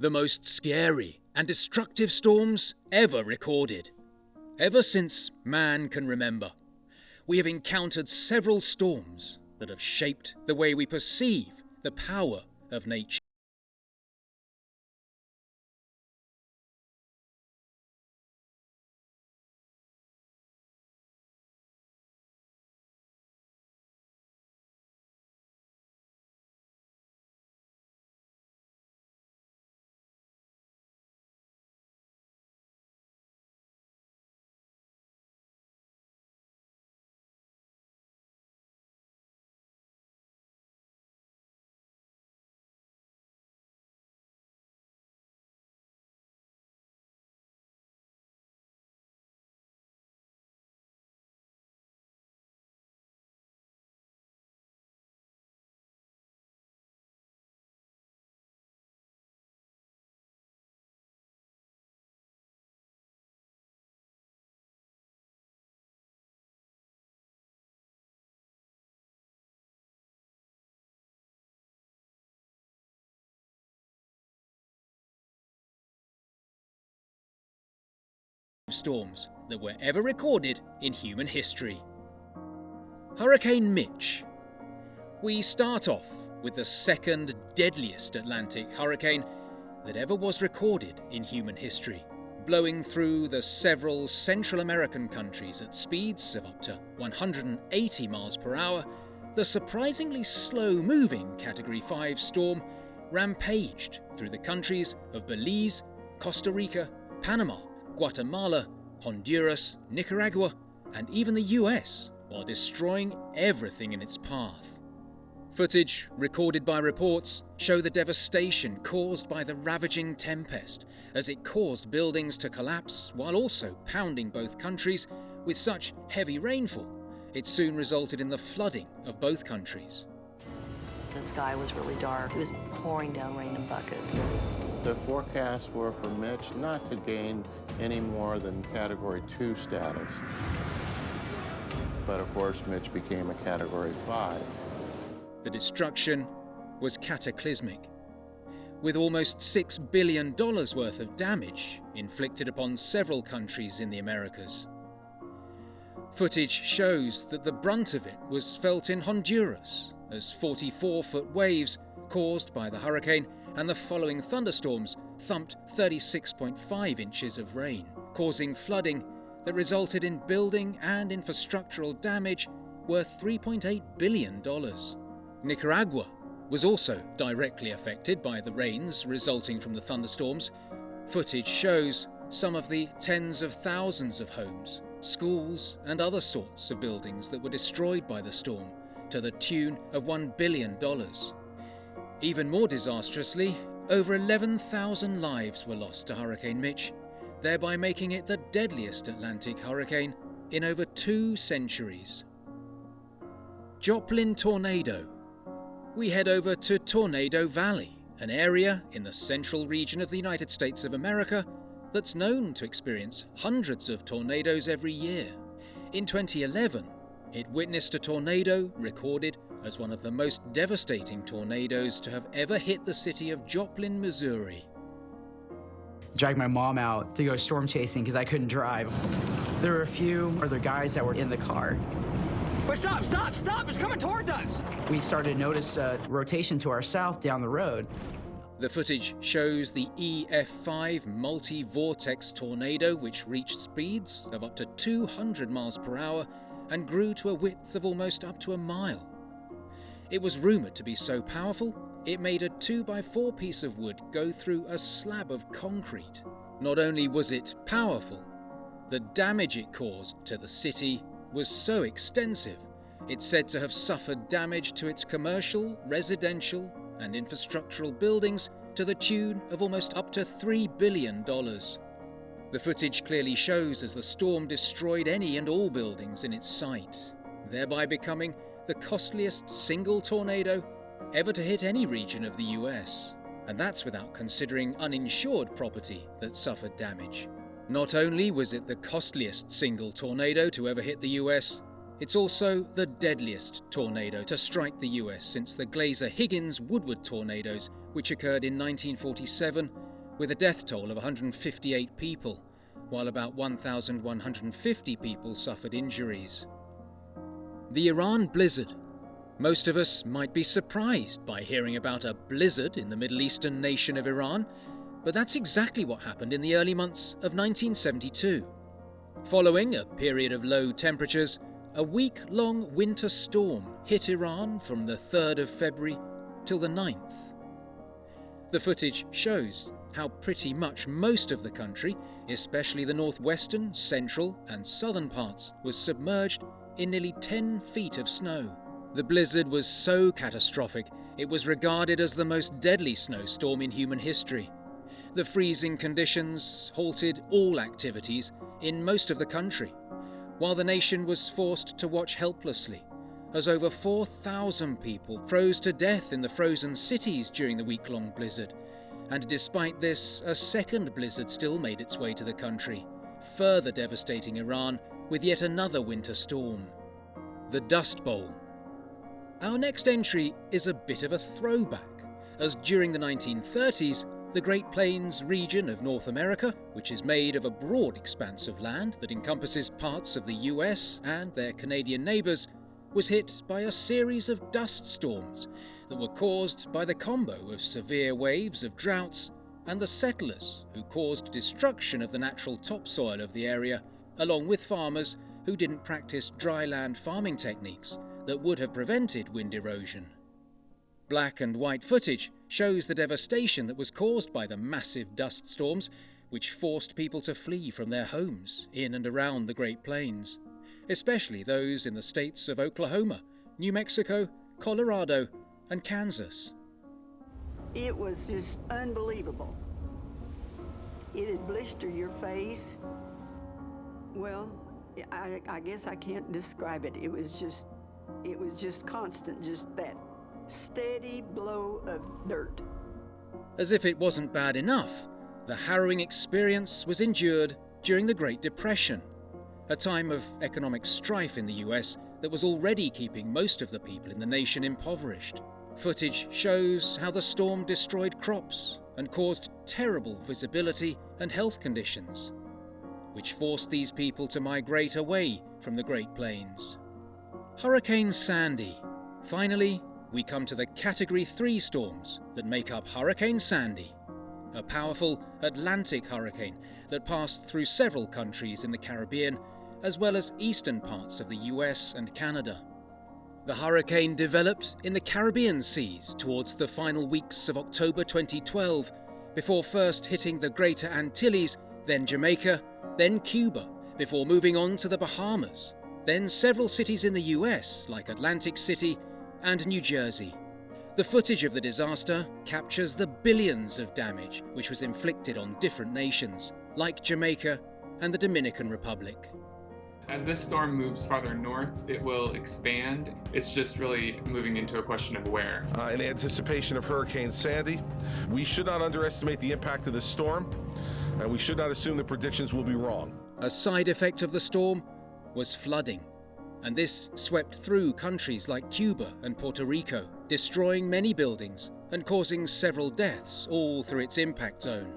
The most scary and destructive storms ever recorded. Ever since man can remember, we have encountered several storms that have shaped the way we perceive the power of nature. Storms that were ever recorded in human history. Hurricane Mitch. We start off with the second deadliest Atlantic hurricane that ever was recorded in human history, blowing through the several Central American countries at speeds of up to 180 miles per hour. The surprisingly slow-moving Category 5 storm rampaged through the countries of Belize, Costa Rica, Panama, Guatemala, Honduras, Nicaragua, and even the US, while destroying everything in its path. Footage recorded by reports show the devastation caused by the ravaging tempest, as it caused buildings to collapse while also pounding both countries with such heavy rainfall. It soon resulted in the flooding of both countries. The sky was really dark. It was pouring down rain in buckets. The forecasts were for Mitch not to gain any more than Category 2 status. But of course, Mitch became a Category 5. The destruction was cataclysmic, with almost $6 billion worth of damage inflicted upon several countries in the Americas. Footage shows that the brunt of it was felt in Honduras, as 44-foot waves caused by the hurricane and the following thunderstorms thumped 36.5 inches of rain, causing flooding that resulted in building and infrastructural damage worth $3.8 billion. Nicaragua was also directly affected by the rains resulting from the thunderstorms. Footage shows some of the tens of thousands of homes, schools, and other sorts of buildings that were destroyed by the storm, to the tune of $1 billion. Even more disastrously, over 11,000 lives were lost to Hurricane Mitch, thereby making it the deadliest Atlantic hurricane in over 2 centuries. Joplin Tornado. We head over to Tornado Valley, an area in the central region of the United States of America that's known to experience hundreds of tornadoes every year. In 2011, it witnessed a tornado recorded as one of the most devastating tornadoes to have ever hit the city of Joplin, Missouri. Dragged my mom out to go storm chasing because I couldn't drive. There were a few other guys that were in the car. But stop! It's coming towards us! We started to notice a rotation to our south down the road. The footage shows the EF5 multi-vortex tornado, which reached speeds of up to 200 miles per hour and grew to a width of almost up to a mile. It was rumoured to be so powerful, it made a 2x4 piece of wood go through a slab of concrete. Not only was it powerful, the damage it caused to the city was so extensive, it's said to have suffered damage to its commercial, residential, and infrastructural buildings to the tune of almost up to $3 billion. The footage clearly shows as the storm destroyed any and all buildings in its sight, thereby becoming the costliest single tornado ever to hit any region of the US. And that's without considering uninsured property that suffered damage. Not only was it the costliest single tornado to ever hit the US, it's also the deadliest tornado to strike the US since the Glazer-Higgins Woodward tornadoes, which occurred in 1947 with a death toll of 158 people, while about 1,150 people suffered injuries. The Iran blizzard. Most of us might be surprised by hearing about a blizzard in the Middle Eastern nation of Iran, but that's exactly what happened in the early months of 1972. Following a period of low temperatures, a week-long winter storm hit Iran from the 3rd of February till the 9th. The footage shows how pretty much most of the country, especially the northwestern, central and southern parts, was submerged in nearly 10 feet of snow. The blizzard was so catastrophic, it was regarded as the most deadly snowstorm in human history. The freezing conditions halted all activities in most of the country, while the nation was forced to watch helplessly as over 4,000 people froze to death in the frozen cities during the week-long blizzard. And despite this, a second blizzard still made its way to the country, further devastating Iran with yet another winter storm. The Dust Bowl. Our next entry is a bit of a throwback, as during the 1930s, the Great Plains region of North America, which is made of a broad expanse of land that encompasses parts of the US and their Canadian neighbours, was hit by a series of dust storms that were caused by the combo of severe waves of droughts and the settlers who caused destruction of the natural topsoil of the area, along with farmers who didn't practice dry land farming techniques that would have prevented wind erosion. Black and white footage shows the devastation that was caused by the massive dust storms, which forced people to flee from their homes in and around the Great Plains, especially those in the states of Oklahoma, New Mexico, Colorado, and Kansas. It was just unbelievable. It'd blister your face. Well, I guess I can't describe it. It was just constant, just that steady blow of dirt. As if it wasn't bad enough, the harrowing experience was endured during the Great Depression, a time of economic strife in the US that was already keeping most of the people in the nation impoverished. Footage shows how the storm destroyed crops and caused terrible visibility and health conditions, which forced these people to migrate away from the Great Plains. Hurricane Sandy. Finally, we come to the Category 3 storms that make up Hurricane Sandy, a powerful Atlantic hurricane that passed through several countries in the Caribbean, as well as eastern parts of the US and Canada. The hurricane developed in the Caribbean seas towards the final weeks of October 2012, before first hitting the Greater Antilles, then Jamaica, then Cuba, before moving on to the Bahamas, then several cities in the US like Atlantic City and New Jersey. The footage of the disaster captures the billions of damage which was inflicted on different nations, like Jamaica and the Dominican Republic. As this storm moves farther north, it will expand. It's just really moving into a question of where. In anticipation of Hurricane Sandy, we should not underestimate the impact of this storm, and we should not assume the predictions will be wrong. A side effect of the storm was flooding, and this swept through countries like Cuba and Puerto Rico, destroying many buildings and causing several deaths, all through its impact zone.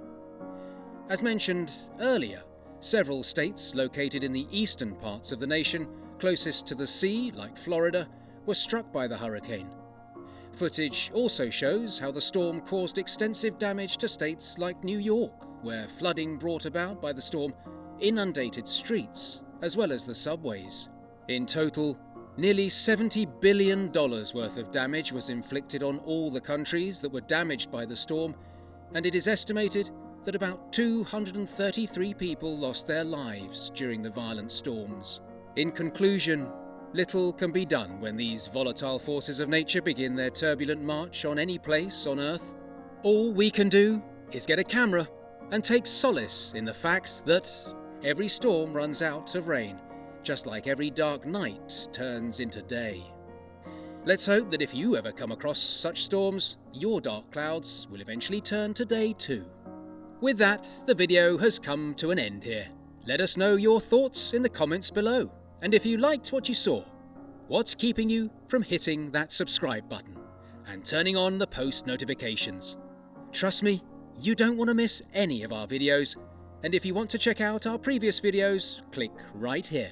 As mentioned earlier, several states located in the eastern parts of the nation, closest to the sea, like Florida, were struck by the hurricane. Footage also shows how the storm caused extensive damage to states like New York, where flooding brought about by the storm inundated streets, as well as the subways. In total, nearly $70 billion worth of damage was inflicted on all the countries that were damaged by the storm, and it is estimated that about 233 people lost their lives during the violent storms. In conclusion, little can be done when these volatile forces of nature begin their turbulent march on any place on Earth. All we can do is get a camera and take solace in the fact that every storm runs out of rain, just like every dark night turns into day. Let's hope that if you ever come across such storms, your dark clouds will eventually turn to day too. With that, the video has come to an end here. Let us know your thoughts in the comments below. And if you liked what you saw, what's keeping you from hitting that subscribe button and turning on the post notifications? Trust me, You don't want to miss any of our videos, and if you want to check out our previous videos, click right here.